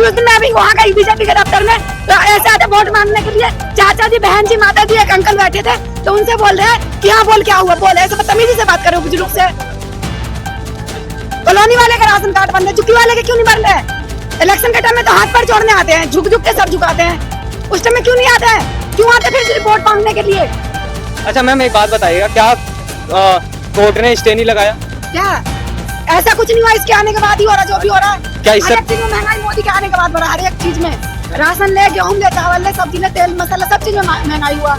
अभी उस दिन मैं अभी वहाँ गई बीजेपी के दफ्तर में, तो ऐसे आते वोट मांगने के लिए, चाचा जी, बहन जी, माता जी, एक अंकल बैठे थे, तो उनसे बोल रहे हैं कि हाँ बोल क्या हुआ, बोल ऐसे बदतमीजी से बात करो बुजुर्ग से। कॉलोनी वाले का राशन कार्ड बन रहे, झुग्गी वाले के क्यों नहीं बन रहे? इलेक्शन के टाइम में तो हाथ पर जोड़ने आते हैं, झुक झुक के सब झुकाते हैं, उस टाइम में क्यों नहीं आते हैं? क्यों आते फिर रिपोर्ट मांगने के लिए? अच्छा मैम एक बात बताइएगा, क्या कोर्ट ने स्टे नहीं लगाया? क्या ऐसा कुछ नहीं हुआ? इसके आने के बाद ही हो रहा जो भी हो रहा है। क्या इससे हर एक चीज में महंगाई मोदी के आने के बाद बढ़ा, हर एक चीज में, राशन ले, गेहूं ले, चावल ले, सब्जी ले, तेल मसाला, सब चीज में महंगाई हुआ।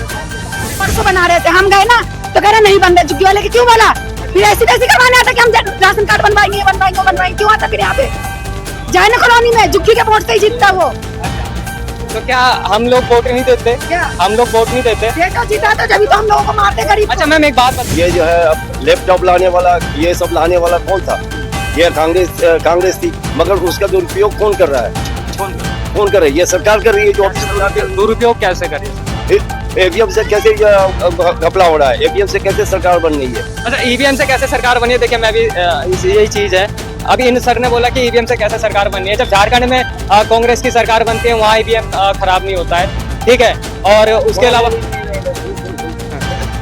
परसों बना रहे थे, हम गए ना तो कह रहे नहीं बन रहे, झुग्गी वाले के क्यों बोला? फिर ऐसी तैसी करवाने आता कि हम राशन कार्ड बनवाएंगे, बनवाएंगे, क्यों आता फिर यहाँ पे? जाए ना कॉलोनी में, झुग्गी के वोट से ही जीतता वो। तो क्या हम लोग वोट नहीं देते? क्या हम लोग वोट नहीं देते? ये तो जीता तो जब तो हम लोगों को मारते गरीब। अच्छा मैम एक बात बताइए, ये जो है अब लैपटॉप लाने वाला, ये सब लाने वाला कौन था? ये कांग्रेस थी, मगर उसका दुरुपयोग कौन कर रहा है? कौन कर रहा है? ये सरकार कर रही है। जो दुरुपयोग कैसे करे? ईवीएम से कैसे घपला हो रहा है? ईवीएम से कैसे सरकार बन गई है? अच्छा ईवीएम से कैसे सरकार बनी है? देखिए मैं भी यही चीज है, अभी इन सर ने बोला कि ईवीएम से कैसे सरकार बननी है। जब झारखंड में कांग्रेस की सरकार बनती है वहाँ ईवीएम खराब नहीं होता है, ठीक है। और उसके अलावा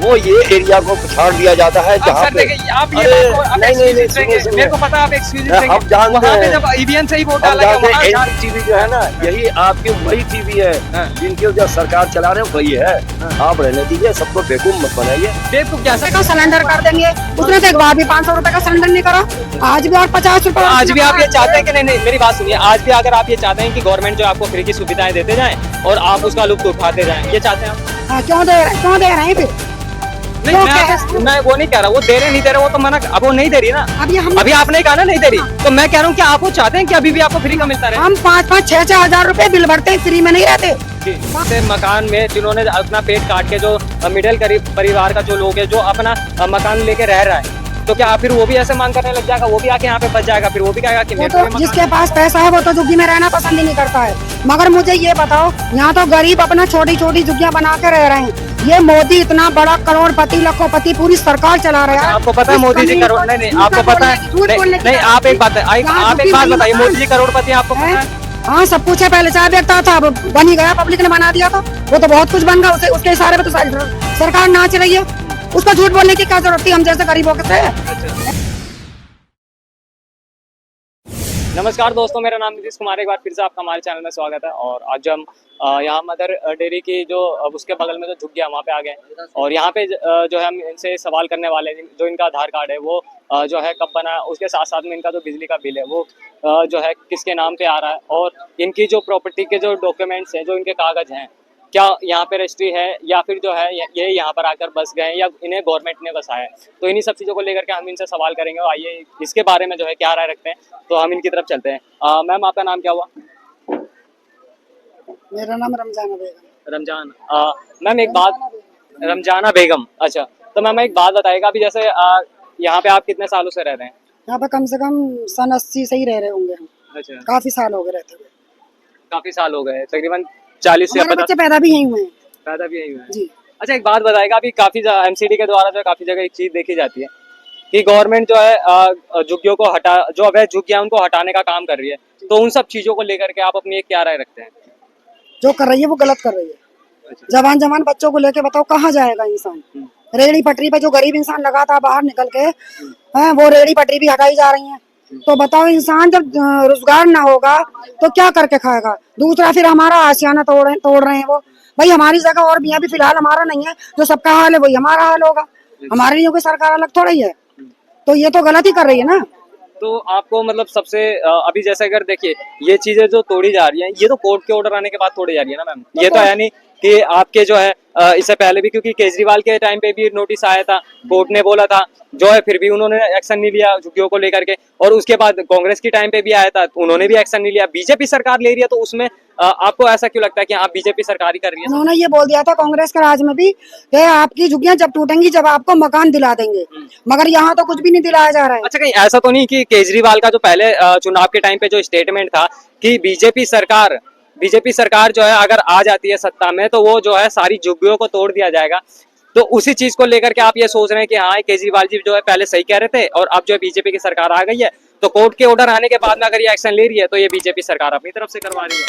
वो ये एरिया को पछाड़ दिया जाता है जहाँ पे आप ये नहीं, मेरे को पता है आप एक्सक्यूज हम जानते वहाँ पे हैं। जब ईवीएम से ही वोट हम डाला गया जानते हैं वहाँ एनडीटीवी जो है ना, यही आपकी वही टीवी है जिनके जो सरकार चला रहे हैं वही है। आप रहने दीजिए, सबको बेवकूफ मत बनाइए। बेवकूफ क्या का सिलेंडर कर देंगे, उसने तो एक बार भी 500 रुपए का सिलेंडर नहीं करा, आज भी और 50 रुपए। आज भी आप ये चाहते हैं कि नहीं मेरी बात सुनिए, आज भी अगर आप ये चाहते हैं कि गवर्नमेंट जो आपको फ्री की सुविधाएं देते जाएं और आप उसका लुत्फ उठाते जाएं, ये चाहते हैं आप? हाँ, क्यों दे रहे हैं फिर? नहीं मैं वो नहीं कह रहा, वो दे रहे नहीं दे रहे वो तो मना, अब वो नहीं दे रही ना। अभी आपने कहा ना नहीं दे रही, तो मैं कह रहा हूँ कि आप वो चाहते हैं कि अभी भी आपको फ्री का मिलता रहे? हम 5-5, 6-6 हजार रुपए बिल भरते हैं, फ्री में नहीं रहते। जैसे मकान में जिन्होंने अपना पेट काट के, जो मिडिल परिवार का जो लोग है, जो अपना मकान लेके रह रहा है, तो क्या फिर वो भी ऐसे मांग करने लग जाएगा? वो भी आके यहाँ पे फंस जाएगा, फिर वो भी कहेगा कि वो तो जिसके पास पैसा है वो तो झुग्गी में रहना पसंद ही नहीं करता है। मगर मुझे ये बताओ, यहाँ तो गरीब अपना छोटी छोटी झुग्गियाँ बना के रह रहे हैं। ये मोदी इतना बड़ा करोड़पति, लखोपति, पूरी सरकार चला रहा है। आपको पता है मोदी जी करोड़ नहीं आपको पता है नहीं आप एक बात बताइए, मोदी जी करोड़पति आपको पता है? हाँ सब कुछ है, पहले चाय बेचता था, अब बन ही गया, पब्लिक ने बना दिया था, वो तो बहुत कुछ बन गया, उसके इशारे पे तो सरकार नाच रही है। उसको झूठ बोलने की क्या जरूरत थी? हम जैसे गरीबों के थे। नमस्कार दोस्तों, मेरा नाम नीतीश कुमार, एक बार फिर से आपका हमारे चैनल में स्वागत है। और आज हम यहाँ मदर डेयरी की जो उसके बगल में जो झुग्गियाँ वहाँ पे आ गए, और यहाँ पे जो है हम इनसे सवाल करने वाले हैं। जो इनका आधार कार्ड है वो जो है कब बना, उसके साथ साथ में इनका जो बिजली का बिल है वो जो है किसके नाम पे आ रहा है, और इनकी जो प्रॉपर्टी के जो डॉक्यूमेंट्स हैं, जो इनके कागज हैं, क्या यहाँ पे रजिस्ट्री है या फिर जो है ये यहाँ पर आकर बस गए या इन्हें गवर्नमेंट ने बसाया है। तो इन्हीं सब चीज़ों को लेकर के हम इनसे सवाल करेंगे। आइए इसके बारे में जो है क्या राय रखते हैं, तो हम इनकी तरफ चलते हैं। मैम आपका नाम क्या हुआ? मेरा नाम रमजाना बेगम। रमजान। मैम एक बात, रमजाना बेगम, अच्छा। तो मैम एक बात बताइएगा, अभी जैसे यहाँ पे आप कितने सालों से रह रहे हैं? यहाँ पे कम से कम सन 80 से ही रह रहे होंगे हम। अच्छा, काफी साल हो गए रहते हुए। काफी साल हो गए, तकरीबन 40 से 50। बच्चे पैदा भी यहीं हुए हैं। पैदा भी यही हुआ है जी। अच्छा एक बात बताएगा, अभी काफी एमसीडी के द्वारा जो है काफी जगह एक चीज देखी जाती है कि गवर्नमेंट जो है झुग्गियों को हटा, जो अवैध झुग्गियां उनको हटाने का काम कर रही है। तो उन सब चीजों को लेकर के आप अपनी एक क्या राय रखते हैं? जो कर रही है वो गलत कर रही है। जवान बच्चों को लेके बताओ कहाँ जाएगा इंसान? रेहड़ी पटरी पे जो गरीब इंसान लगा था बाहर निकल के, वो रेहड़ी पटरी भी हटाई जा रही है। तो बताओ इंसान जब रोजगार ना होगा तो क्या करके खाएगा? दूसरा फिर हमारा आशियाना तोड़ रहे हैं वो। भाई हमारी जगह और भी अभी फिलहाल हमारा नहीं है, जो सबका हाल है वही हमारा हाल होगा। हमारे लिए कोई सरकार अलग थोड़ा ही है, तो ये तो गलत ही कर रही है ना। तो आपको मतलब सबसे अभी जैसे अगर देखिए ये चीजें जो तोड़ी जा रही हैं, ये तो कोर्ट के ऑर्डर आने के बाद तोड़ी जा रही है ना मैम। ये तो है नहीं कि आपके जो है इससे पहले भी, क्योंकि केजरीवाल के टाइम पे भी नोटिस आया था, कोर्ट ने बोला था जो है, फिर भी उन्होंने एक्शन नहीं लिया झुग्गियों को लेकर के। और उसके बाद कांग्रेस के टाइम पे भी आया था, उन्होंने भी एक्शन नहीं लिया। बीजेपी सरकार ले रही है, तो उसमें आपको ऐसा क्यों लगता है कि हाँ बीजेपी सरकार ही कर रही है? उन्होंने ये बोल दिया था कांग्रेस के राज में भी कि आपकी झुग्गियां जब टूटेंगी जब आपको मकान दिला देंगे, मगर यहाँ तो कुछ भी नहीं दिलाया जा रहा है। अच्छा कहीं ऐसा तो नहीं कि केजरीवाल का जो पहले चुनाव के टाइम पे जो स्टेटमेंट था कि बीजेपी सरकार जो है अगर आ जाती है सत्ता में तो वो जो है सारी झुग्गियों को तोड़ दिया जाएगा, तो उसी चीज को लेकर के आप ये सोच रहे हैं कि हाँ केजरीवाल जी जो है पहले सही कह रहे थे और अब जो है बीजेपी की सरकार आ गई है तो कोर्ट के ऑर्डर आने के बाद में अगर ये एक्शन ले रही है तो ये बीजेपी सरकार अपनी तरफ से करवा रही है।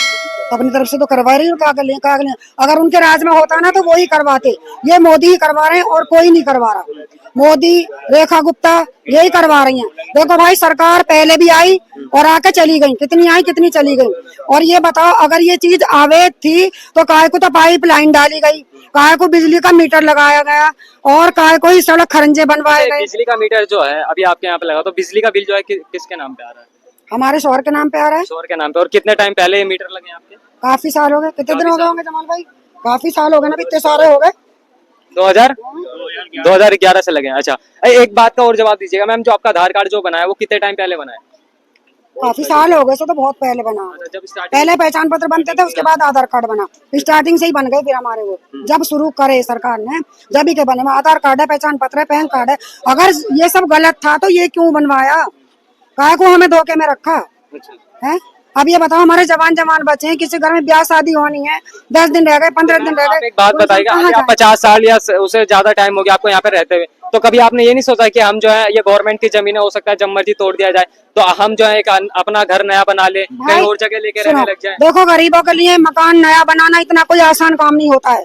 अपनी तरफ से तो करवा रही है, कागज अगर उनके राज में होता ना तो वो ही करवाते। ये मोदी ही करवा रहे हैं और कोई नहीं करवा रहा। मोदी, रेखा गुप्ता यही करवा रही हैं। देखो भाई, सरकार पहले भी आई और आके चली गई, कितनी आई कितनी चली गई। और ये बताओ, अगर ये चीज अवैध थी तो काहे को तो पाइपलाइन डाली गई, काहे को बिजली का मीटर लगाया गया और काहे को ही सड़क खरंजे बनवाए गए। बिजली का मीटर जो है अभी आपके यहाँ पे लगा, तो बिजली का बिल जो है किसके नाम पे आ रहा है? हमारे शोहर के नाम पे आ रहा है। शोहर के नाम पे। और कितने टाइम पहले ये मीटर लगे आपके? काफी साल हो गए। कितने दिन हो गए होंगे जमाल भाई? काफी साल हो गए ना, इतने सारे हो गए। 2011 से लगे हैं। अच्छा, एक बात का और जवाब दीजिएगा मैम, जो आपका आधार कार्ड जो बना है वो कितने टाइम पहले बना है? काफी साल हो गए, सो तो बहुत पहले बना। जब स्टार्टिंग पहले पहचान पत्र बनते थे, उसके बाद आधार कार्ड बना। स्टार्टिंग से ही बन गए फिर हमारे वो, जब शुरू करे सरकार ने, जब ही के बने। आधार कार्ड है, पहचान पत्र है, पैन कार्ड है। अगर ये सब गलत था तो ये क्यों बनवाया? काहे को हमें धोखे में रखा है? अब ये बताओ, हमारे जवान बच्चे हैं, किसी घर में ब्याह शादी होनी है, 10 दिन रह गए, 15 दिन रह गए। एक बात बताइएगा, आप 50 साल या उससे ज्यादा टाइम हो गया आपको यहाँ पे रहते हुए, तो कभी आपने ये नहीं सोचा कि हम जो है ये गवर्नमेंट की जमीन हो सकता है जब मर्जी तोड़ दिया जाए तो हम जो है एक अपना घर नया बना ले, कहीं और जगह लेके रहने लग जाए? देखो, गरीबों के लिए मकान नया बनाना इतना कोई आसान काम नहीं होता है,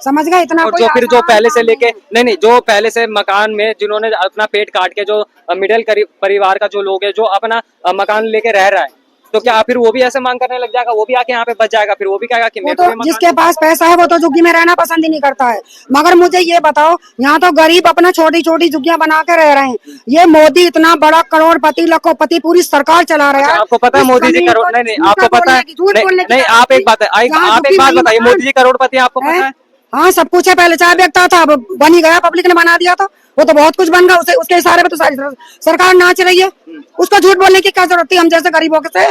समझ गए? इतना और जो फिर जो पहले से लेके नहीं, जो पहले से मकान में जिन्होंने अपना पेट काट के, जो मिडिल परिवार का जो लोग है जो अपना मकान लेके रह रहा है, तो क्या फिर वो भी ऐसे मांग करने लग जाएगा? वो भी आके यहाँ पे बच जाएगा? फिर वो भी कहेगा कि वो तो जिसके पास पैसा है वो तो झुग्गी में रहना पसंद ही नहीं करता है। मगर मुझे ये बताओ, यहाँ तो गरीब अपना छोटी छोटी झुग्गियां बना के रह रहे हैं। ये मोदी इतना बड़ा करोड़पति लखोपति पूरी सरकार चला रहा है। आपको पता है मोदी जी करोड़ नहीं, आपको पता है नहीं, आप एक बात बताइए, मोदी जी करोड़पति आपको पता है? हाँ, सब कुछ है। पहले चाय बेचता था, अब बन ही गया, पब्लिक ने बना दिया था। वो तो बहुत कुछ बन गया, उसके इशारे पे तो सारी सरकार नाच रही है। उसको झूठ बोलने की क्या जरूरत थी हम जैसे गरीबों के से?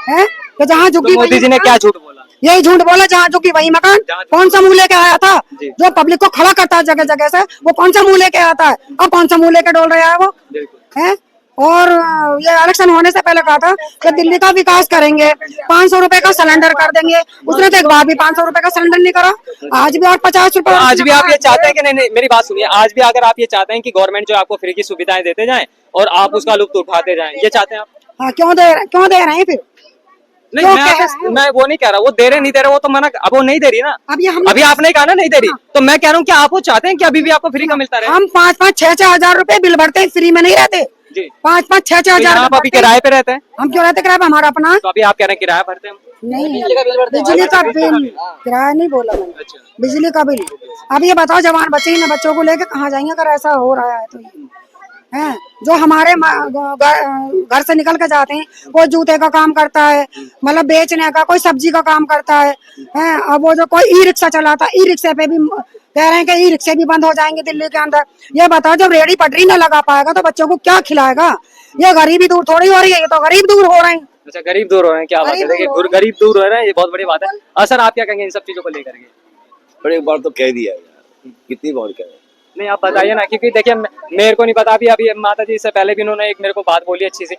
है तो जहाँ झुग्गी, मोदी जी ने क्या झूठ बोला? यही झूठ बोला, जहाँ झुग्गी वही मकान। कौन सा मुंह लेके आया था जो पब्लिक को खड़ा करता है जगह जगह से? वो कौन सा मुंह लेके आता है? अब कौन सा मुंह लेके डोल रहा है वो? है और ये इलेक्शन होने से पहले कहा था कि दिल्ली का विकास करेंगे, 500 रुपए का सिलेंडर कर देंगे। उसने तो एक बार भी 500 रुपए का सिलेंडर नहीं करा। आज भी और 50 रुपए। आज भी आप ये चाहते हैं कि नहीं, मेरी बात सुनिए, आज भी अगर आप ये चाहते हैं कि गवर्नमेंट जो आपको फ्री की सुविधाएं देते जाए और आप उसका लुत्फ उठाते जाएं, ये चाहते हैं आप? हाँ, क्यों दे रहे हैं फिर? नहीं, मैं वो नहीं कह रहा, वो दे रहे नहीं दे रहे, वो तो मना, अब वो नहीं दे रही ना। अभी आपने कहा ना नहीं दे रही, तो मैं कह रहा हूँ कि आप वो चाहते हैं कि अभी भी आपको फ्री का मिलता रहे? हम 5-5, 6-6 हजार रुपए बिल भरते हैं, फ्री में नहीं रहते। 5-5, 6-6 हजार। आप अभी किराए पे रहते हैं? हम क्यों रहते किराए पे? हमारा अपना। तो अभी आप कह रहे हैं किराया भरते हैं? नहीं, बिजली का बिल, किराया नहीं बोला मैंने, बिजली का बिल। अब ये बताओ, जवान बच्चे हैं, बच्चों को लेके कहाँ जाएंगे अगर ऐसा हो रहा है तो? हैं जो हमारे घर से निकल के जाते हैं, कोई जूते का काम करता है, मतलब बेचने का, कोई सब्जी का काम करता है। अब वो जो कोई ई रिक्शा चलाता है, ई रिक्शे पे भी कह रहे हैं कि ई रिक्शे भी बंद हो जाएंगे दिल्ली के अंदर। ये बताओ, जब रेहड़ी पटरी न लगा पाएगा तो बच्चों को क्या खिलाएगा? ये गरीबी दूर थोड़ी हो रही है, ये तो गरीब दूर हो रहे हैं। अच्छा, गरीब दूर हो रहे हैं, क्या बात है। देखिए, गरीब दूर हो रहे हैं, ये बहुत बड़ी बात है। सर, आप क्या कहेंगे इन सब चीजों को लेकर के? पर एक बार तो कह दिया यार, कितनी बार कह? नहीं, आप बताइए ना, क्योंकि देखिए मेरे को नहीं पता। अभी माता जी से पहले भी उन्होंने एक मेरे को बात बोली अच्छी सी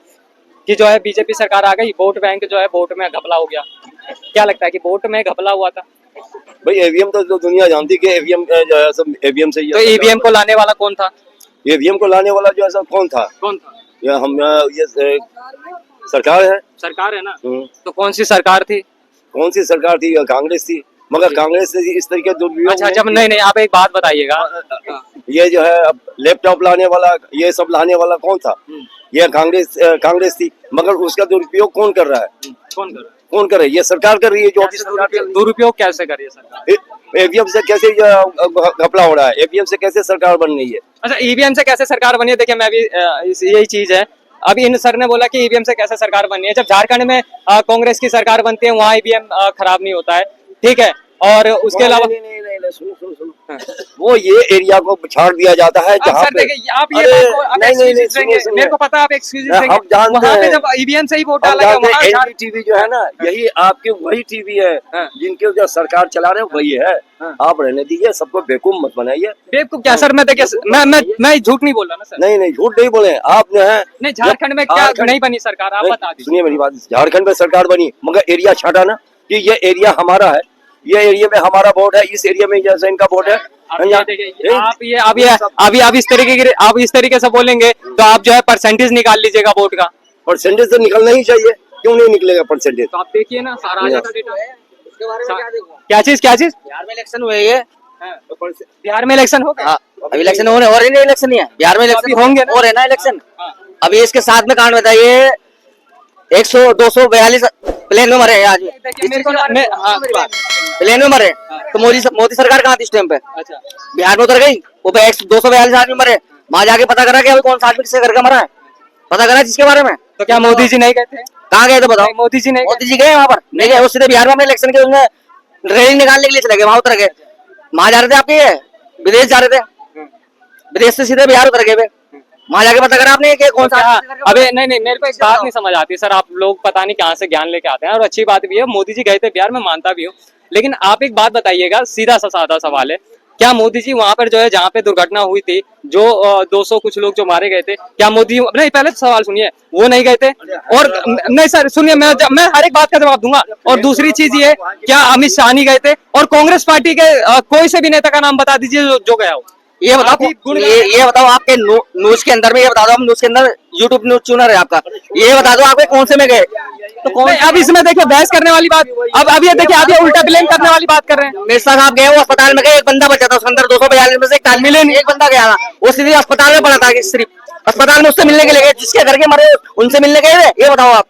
कि जो है बीजेपी सरकार आ गई, वोट बैंक जो है वोट में घपला हो गया। क्या लगता है कि वोट में घपला हुआ था? भाई ईवीएम तो दुनिया जानती है कि ईवीएम जो है सब ईवीएम से ही। तो ईवीएम को लाने वाला कौन था? ईवीएम को लाने वाला जो है सब कौन था? ये हम ये सरकार है। सरकार है ना? तो कौन सी सरकार थी? कौन सी सरकार थी? कांग्रेस थी। मगर कांग्रेस ने इस तरीके दुरुपयोग। अच्छा, जब नहीं, आप एक बात बताइएगा, ये जो है अब लैपटॉप लाने वाला, ये सब लाने वाला कौन था? ये कांग्रेस थी। मगर उसका दुरुपयोग कौन कर रहा है? कौन कर रहा है? ये सरकार कर रही है। जो भी दुरुपयोग कैसे कर रही है सरकार? ईवीएम से कैसे घपला हो रहा है? ईवीएम से कैसे सरकार बन रही है? अच्छा, ईवीएम से कैसे सरकार बनी है? देखिए, मैं भी यही चीज है। अभी इन सर ने बोला कि ईवीएम से कैसे सरकार बनी है। जब झारखंड में कांग्रेस की सरकार बनती है, वहाँ ईवीएम खराब नहीं होता है, ठीक है। और उसके अलावा नहीं, सुनो वो ये एरिया को छाड़ दिया जाता है जहाँ सर देखिए, आप ये बात मेरे को पता है, आप एक्सक्यूज देंगे। वहाँ पे जब ईवीएम से ही वोट डाला गया, वहाँ एनडीटीवी जो है ना, यही आपके वही टीवी है जिनके जो सरकार चला रहे हैं वही है। आप रहने दीजिए, सबको बेवकूफ मत बनाइए। बेवकूफ क्या सर? मैं देखिए, मैं झूठ नहीं बोल रहा ना सर। नहीं, झूठ नहीं बोले आप जो है। नहीं, झारखंड में क्या नहीं बनी सरकार, आप बता दीजिए। सुनिए मेरी बात, झारखंड में सरकार बनी मगर एरिया छाटा ना कि ये एरिया हमारा है, ये एरिया में हमारा वोट है, इस एरिया में जैसे इनका वोट है। आप इस तरीके से बोलेंगे तो आप जो है परसेंटेज निकाल लीजिएगा वोट का। परसेंटेज तो निकलना ही चाहिए, क्यों नहीं निकलेगा परसेंटेज? तो आप देखिए ना सारा आ जाता डेटा। उसके बारे में क्या देखो? क्या चीज क्या चीज? बिहार में इलेक्शन हुए ये। बिहार में इलेक्शन हो गया? हाँ, अभी इलेक्शन हो रहे, और ही नहीं इलेक्शन ही है बिहार में, इलेक्शन अभी होंगे ना? हो रहे ना इलेक्शन। अभी इसके साथ में कांड बताइए, 242 प्लेन में मरे हैं आज। देखिए मेरे को ना प्लेन में मरे तो मोदी सरकार कहाँ थी इस टाइम पे? अच्छा बिहार में उतर गई, वो 242 आदमी मरे। वहां जाके पता करा कि अभी कौन सा आदमी किसके घर का मरा है, पता करा जिसके बारे में। तो क्या मोदी जी नहीं गए थे? कहाँ गए थे बताओ? नहीं, मोदी जी नहीं गए। मोदी जी गए वहां पर? नहीं गए, वो सीधे बिहार में अपने इलेक्शन के उन्हें रैली निकालने के लिए चले गए, वहां उतर गए। वहां जा रहे थे आपके ये विदेश जा रहे थे, विदेश से सीधे बिहार उतर गए वे। वहां जाके पता करा आपने कि कौन सा हाँ, अबे नहीं मेरे को एक बात नहीं समझ आती सर, आप लोग पता नहीं कहाँ से ज्ञान लेके आते हैं, और अच्छी बात भी है मोदी जी गए थे बिहार में, मानता भी हूँ। लेकिन आप एक बात बताइएगा, सीधा सा सादा सवाल है, क्या मोदी जी वहां पर जो है जहाँ पे दुर्घटना हुई थी, जो 200 कुछ लोग जो मारे गए थे, क्या मोदी नहीं, पहले सवाल सुनिए, वो नहीं गए थे? और नहीं सर सुनिए, मैं हर एक बात का जवाब दूंगा। और दूसरी चीज ये, क्या अमित शाह नहीं गए थे? और कांग्रेस पार्टी के कोई से भी नेता का नाम बता दीजिए जो गया हो। ये बताओ, ये बताओ आपके न्यूज के अंदर में, ये बता दो, हम न्यूज के अंदर यूट्यूब न्यूज चुनर है आपका, ये बता दो आपके कौन से में गए? तो कौन? अब इसमें देखिए बहस करने वाली बात, अब ये देखिए आप ये उल्टा ब्लेम करने वाली बात कर रहे हैं। मेरे साथ आप गए, वो अस्पताल में गए, एक बंदा बचा था उसके अंदर, 242 में से एक मिले नहीं, एक बंदा गया था, वो सीधे अस्पताल में पड़ा था, सिर्फ अस्पताल में उससे मिलने के लिए गए, जिसके घर के मरे उनसे मिलने गए थे। ये बताओ आप,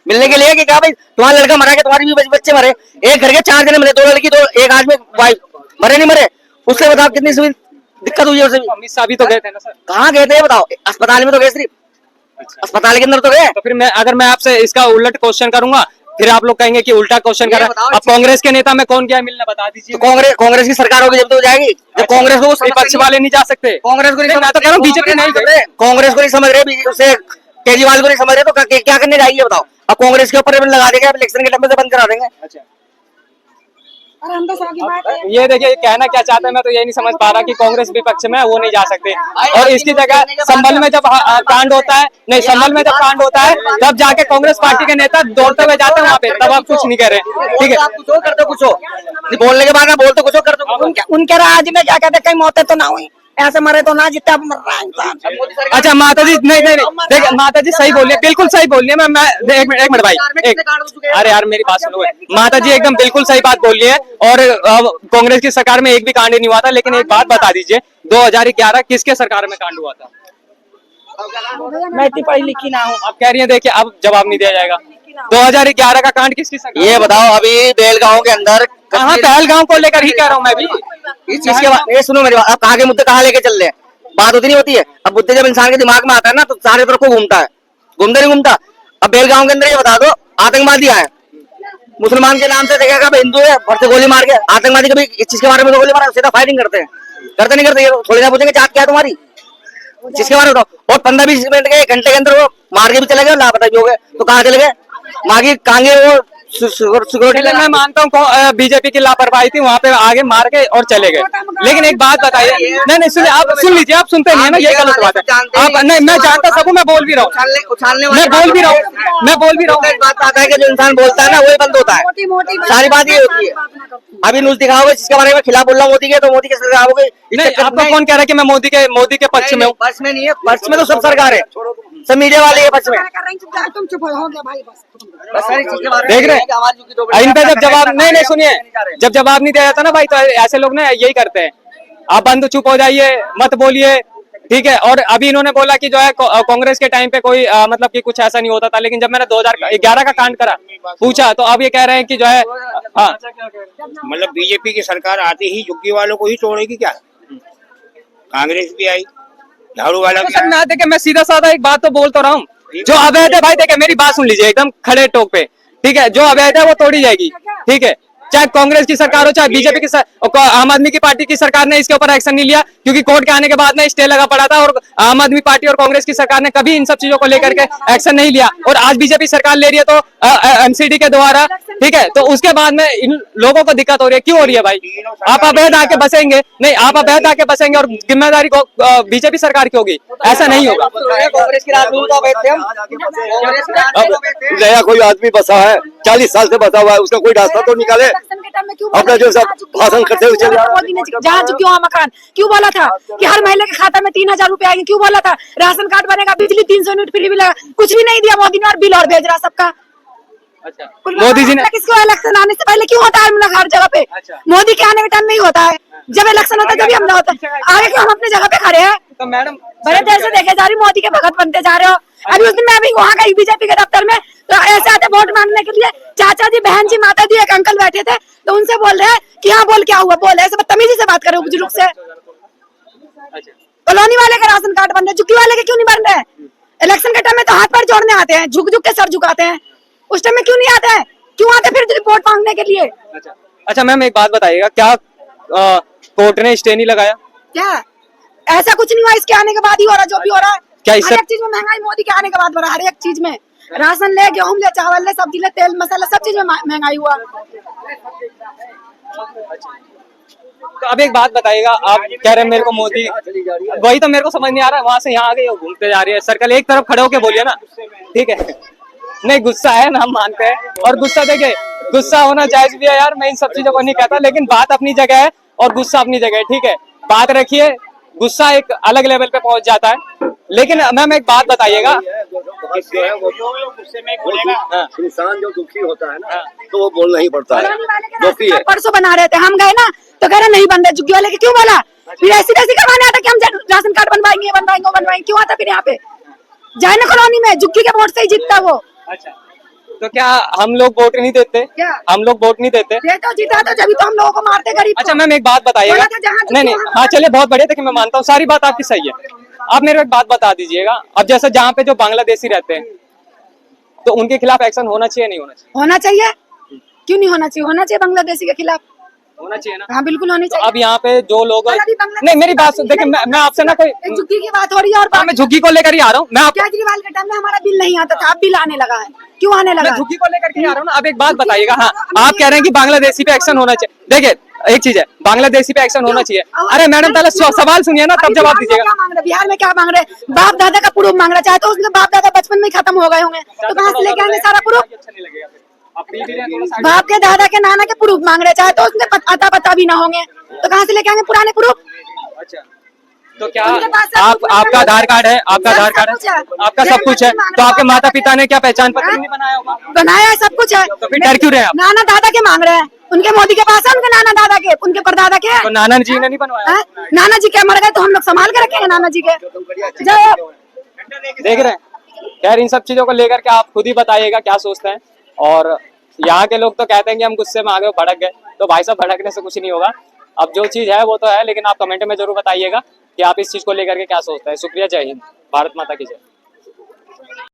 मिलने के लिए कि क्या भाई तुम्हारा लड़का मरा, के तुम्हारी भी बच्चे मरे, एक घर के 4 जने मरे, 2 लड़की, एक आदमी वाइफ, मरे नहीं मरे? उससे बताओ कितनी दिक्कत हुई है उसे। अमित शाह भी तो गए थे ना सर? कहाँ गए थे बताओ? अस्पताल में तो गए, सिर्फ अस्पताल के अंदर तो गए। तो फिर अगर मैं आपसे इसका उलट क्वेश्चन करूंगा, फिर आप लोग कहेंगे कि उल्टा क्वेश्चन कर रहा है। अब कांग्रेस के नेता में कौन गया मिलना, बता दीजिए। तो कांग्रेस की सरकार होगी जब तो जाएगी, जब कांग्रेस को विपक्ष वाले नहीं जा सकते। कांग्रेस को नहीं, मैं तो कह रहा हूँ बीजेपी नहीं गए। कांग्रेस को नहीं समझ रहे, उसे केजरीवाल को नहीं समझ रहे, तो क्या करने जाएगी बताओ? अब कांग्रेस के ऊपर लगा देंगे, इलेक्शन के टाइम से बंद करा देंगे। अच्छा और हम तो सौ की बात है। ये देखिए कहना क्या चाहते हैं, मैं तो ये नहीं समझ पा रहा कि कांग्रेस विपक्ष में है, वो नहीं जा सकते। और इसकी जगह संभल में जब कांड होता है, नहीं संभल में जब कांड होता है, तब जाके कांग्रेस पार्टी के नेता दौड़ते हुए जाते हैं वहाँ पे, तब आप कुछ नहीं कह रहे। ठीक है, आप कुछ हो करते कुछ हो, बोलने के बाद बोलते कुछ हो करते कुछ। उनके राज्य में क्या कहते, कहीं मौतें तो ना हुई, ऐसे मरे तो ना जितना मर रहा है इंसान। अच्छा माता जी, नहीं देखिए माता जी सही बोलिए, बिल्कुल सही बोलिए। मैं एक मिनट भाई, अरे यार मेरी बात सुनो। माता जी एकदम बिल्कुल सही बात बोल रही है, और कांग्रेस की सरकार में एक भी कांड नहीं हुआ था। लेकिन एक बात बता दीजिए, 2011 किसके सरकार में कांड हुआ था? मैं इतनी पढ़ी लिखी ना हूँ। आप कह रही है, देखिए अब जवाब नहीं दिया जाएगा। 2011 का कांड किसकी सरकार? ये बताओ, अभी बेलगांव के अंदर, कहाँ पहलगांव को लेकर ही कह रहा हूँ मैं भी। इस चीज के बाद ये सुनो मेरी बात, अब कहाँ के मुद्दे कहाँ लेके चल रहे हैं, बात होती नहीं होती है। अब मुद्दे जब इंसान के दिमाग में आता है ना, तो सारे तरफ को घूमता है, घूमता नहीं घूमता। अब बेलगांव के अंदर ये बता दो, आतंकवादी आए, मुसलमान के नाम से देखेगा हिंदू है, फट से गोली मार के। आतंकवादी कभी इस चीज के बारे में तो गोली मारा, सीधा फायरिंग करते हैं, करते नहीं करते? ये थोड़ी ना पूछेंगे जात क्या है तुम्हारी, जिसके बारे में बताओ। और 15-20 मिनट के, घंटे के अंदर वो मार के भी चले गए, लापता भी हो गए, तो कहाँ चले गए? मांगी कांगे वो सिक्योरिटी। मैं मानता हूँ बीजेपी की लापरवाही थी, वहाँ पे आगे मार के और चले गए। लेकिन एक बात बताइए, नहीं सुनिए, आप सुन लीजिए, आप सुनते नहीं है ना, ये गलत बात है। आप नहीं, मैं जानता सबको, मैं बोल भी रहा हूँ, मैं बोल भी रहा हूँ। बात आता है कि जो इंसान बोलता है ना वही बंद होता है, सारी बात ये होती है। अभी न्यूज दिखाओगे जिसके बारे में खिलाफ बोल रहा हूँ मोदी के, तो मोदी के सरकार हो गई। नहीं, आपको कौन कह रहा है कि मैं मोदी के पक्ष में हूँ? पक्ष में नहीं है, पक्ष में तो सब सरकार है, सब मीडिया वाले है पक्ष में। तुम चुप हो गया भाई, बस सारी चीज के बारे में देख रहे हैं, इन पे जब जवाब नहीं सुनिए, जब जवाब नहीं दिया जाता ना भाई, तो ऐसे लोग ना यही करते हैं, आप बंद चुप हो जाइए, मत बोलिए, ठीक है। और अभी इन्होंने बोला कि जो है कांग्रेस के टाइम पे कोई मतलब कि कुछ ऐसा नहीं होता था, लेकिन जब मैंने 2011 का कांड करा पूछा, तो अब ये कह रहे हैं कि जो है हाँ, मतलब बीजेपी की सरकार आते ही झुग्गी वालों को ही तोड़ेगी क्या? कांग्रेस भी आई, झाड़ू वाला भी आया। देखे मैं सीधा साधा एक बात तो बोल तो रहा हूँ, जो अवैध है भाई, देखे मेरी बात सुन लीजिए एकदम खड़े टोक पे, ठीक है, जो अवैध है वो तोड़ी जाएगी, ठीक है। चाहे कांग्रेस की सरकार हो, चाहे बीजेपी की आम आदमी की पार्टी की सरकार ने इसके ऊपर एक्शन नहीं लिया, क्योंकि कोर्ट के आने के बाद में स्टे लगा पड़ा था, और आम आदमी पार्टी और कांग्रेस की सरकार ने कभी इन सब चीजों को लेकर के एक्शन नहीं लिया। और आज बीजेपी सरकार ले रही है तो एमसीडी के द्वारा, ठीक है, तो उसके बाद में इन लोगों को दिक्कत हो रही है। क्यों हो रही है भाई? आप अवैध आके बसेंगे, नहीं आप अवैध आके बसेंगे और जिम्मेदारी को बीजेपी सरकार की होगी, ऐसा नहीं होगा। कांग्रेस की रात में तो बैठते हम, अब नया कोई आदमी बसा है, 40 साल से बसा हुआ है, उसका कोई रास्ता तो निकाले। इलेक्शन के टाइम में क्यों अपना जो सब भाषण करते हुए चले जा रहे हैं। मोदी ने जहाँ झुकी वहाँ मकान क्यों बोला था कि हर महिला के खाता में 3,000 रुपए आएंगे, क्यों बोला था राशन कार्ड बनेगा, बिजली 300 यूनिट फ्री भी लगा, कुछ भी नहीं दिया मोदी ने और बिल और भेज रहा सबका। अच्छा, मोदी जी ने किसको इलेक्शन आने से पहले क्यों होता है हम लोग हर जगह पे? अच्छा। मोदी के आने के टाइम में ही होता है, जब इलेक्शन होता है तभी हम होता है। आगे क्यों हम अपनी जगह पे खड़े हैं? तो मैडम बड़े देर से देखे जा रही मोदी के भगत बनते जा रहे हो। अभी उस दिन मैं अभी वहाँ गई बीजेपी के दफ्तर में, तो ऐसे आते वोट मांगने के लिए चाचा जी, बहन जी, माता जी, एक अंकल बैठे थे, तो उनसे बोल रहे हैं कि हाँ बोल क्या हुआ, बोल ऐसे बदतमीजी से बात करे बुजुर्ग से। अच्छा, कॉलोनी वाले का राशन कार्ड बन रहे, झुग्गी वाले के क्यों नहीं बन रहे? इलेक्शन के टाइम में तो हाथ पैर जोड़ने आते हैं, झुक झुक के सर झुकाते हैं, उस टाइम में क्यों नहीं आते हैं? क्यों आते फिर वोट मांगने के लिए? अच्छा, अच्छा मैम एक बात बताइएगा, क्या कोर्ट ने स्टे नहीं लगाया? क्या ऐसा कुछ नहीं हुआ, इसके आने के बाद ही हो रहा जो भी हो रहा है। क्या इससे- हर एक चीज में महंगाई मोदी के आने के बाद हो रहा है, हर एक चीज में, राशन ले, गेहूं ले, चावल ले, सब्जी ले, तेल मसाला, सब चीज में महंगाई हुआ। तो अब एक बात बताइएगा, आप कह रहे हैं मेरे को मोदी, वही तो मेरे को समझ नहीं आ रहा है, वहां से यहाँ आ गए घूमते जा रही है सर्कल, एक तरफ खड़े होके बोलिए ना, ठीक है? नहीं गुस्सा है ना, हम मानते हैं, और गुस्सा देखिए, गुस्सा होना जायज भी है यार, मैं इन सब चीजों को नहीं कहता, लेकिन बात अपनी जगह है और गुस्सा अपनी जगह है, ठीक है? बात रखिए, गुस्सा एक अलग लेवल पे पहुंच जाता है, लेकिन मैम एक बात बताइएगा, गुस्से में बोलेगा। इंसान जो दुखी होता है ना, तो वो बोलना ही पड़ता है, कॉलोनी वाले के दुखी राशन है। कार्ड परसों बना रहे थे, हम गए ना तो कह रहे नहीं बन रहे, झुग्गी वाले के क्यों बोला? फिर ऐसी वैसी करवाने आता कि हम राशन कार्ड बनवाएंगे, क्यों आता फिर यहाँ पे? जाए ना कॉलोनी में, झुग्गी के वोट से ही जीतता वो। अच्छा, तो क्या हम लोग वोट नहीं देते? क्या? हम लोग वोट नहीं देते? ये तो जीता तो जब तो हम लोगों को मारते गरीब को। अच्छा मैम एक बात बताइएगा, बोला था जहाँ नहीं नहीं, हाँ चलिए बहुत बढ़िया, देखिए मैं मानता हूँ सारी बात आपकी सही है, आप मेरे को एक बात बता दीजिएगा, अब जैसे जहाँ पे जो बांग्लादेशी रहते हैं, तो उनके खिलाफ एक्शन होना चाहिए नहीं होना चाहिए? होना चाहिए, क्यों नहीं होना चाहिए? होना चाहिए बांग्लादेशी के खिलाफ, होना चाहिए ना। हाँ बिल्कुल होनी तो चाहिए। अब यहाँ पे जो लोग, और अभी बांग्लादेश नहीं मेरी की बात बात सुन, देखिए नहीं मैं आपसे ना कोई, एक झुग्गी की बात हो रही है और हाँ, मैं झुग्गी को लेकर ही आ रहा हूँ, मैं आपको, केजरीवाल के टाइम में हमारा बिल नहीं आता था, अब बिल आने लगा है, क्यों आने लगा मैं है? झुग्गी को लेकर के ही आ रहा हूँ ना। अब एक बात बताइएगा, हाँ आप कह रहे हैं कि बांग्लादेशी पे एक्शन होना चाहिए, देखिए एक चीज है, बांग्लादेशी पे एक्शन होना चाहिए, अरे मैडम पहले सवाल सुनिए ना, तब जवाब दीजिएगा। बिहार में क्या मांग रहे? बाप दादा का प्रूफ मांग रहा, चाहे तो उसके बाप दादा बचपन में ही खत्म हो गए होंगे, तो कहाँ से लेके आएंगे सारा प्रूफ? अच्छा नहीं लगेगा फिर, आप पी भी रहे हैं, थोड़ा सा बाप के दादा के नाना के प्रूफ मांग रहे, चाहे तो उसके अता पता भी ना होंगे, तो कहाँ से लेके आएंगे पुराने प्रूफ? अच्छा, तो क्या उनके पास सब आप, कुछ आपका है। आधार कार्ड है, आपका सब आधार कार्ड कुछ है। है, आपका सब कुछ है, तो आपके माता पिता ने क्या पहचान पत्र हाँ? नहीं बनाया होगा? बनाया है, सब कुछ है, तो फिर डर क्यों रहे आप? नाना दादा के मांग रहे हैं, उनके मोदी के पास है, उनके नाना दादा के, उनके परदादा के। तो नाना जी ने नहीं बनवाया? हाँ? नाना जी क्या मर गए तो हम लोग संभाल के रखेंगे नाना जी के? जय देख रहे हैं, खैर इन सब चीजों को लेकर के आप खुद ही बताइएगा क्या सोचते हैं। और यहाँ के लोग तो कहते हैं कि हम गुस्से में आ गए, भड़क गए, तो भाई साहब भड़कने से कुछ नहीं होगा, अब जो चीज है वो तो है, लेकिन आप कमेंट में जरूर बताइएगा कि आप इस चीज को लेकर के क्या सोचते हैं। शुक्रिया, जय हिंद, भारत माता की जय।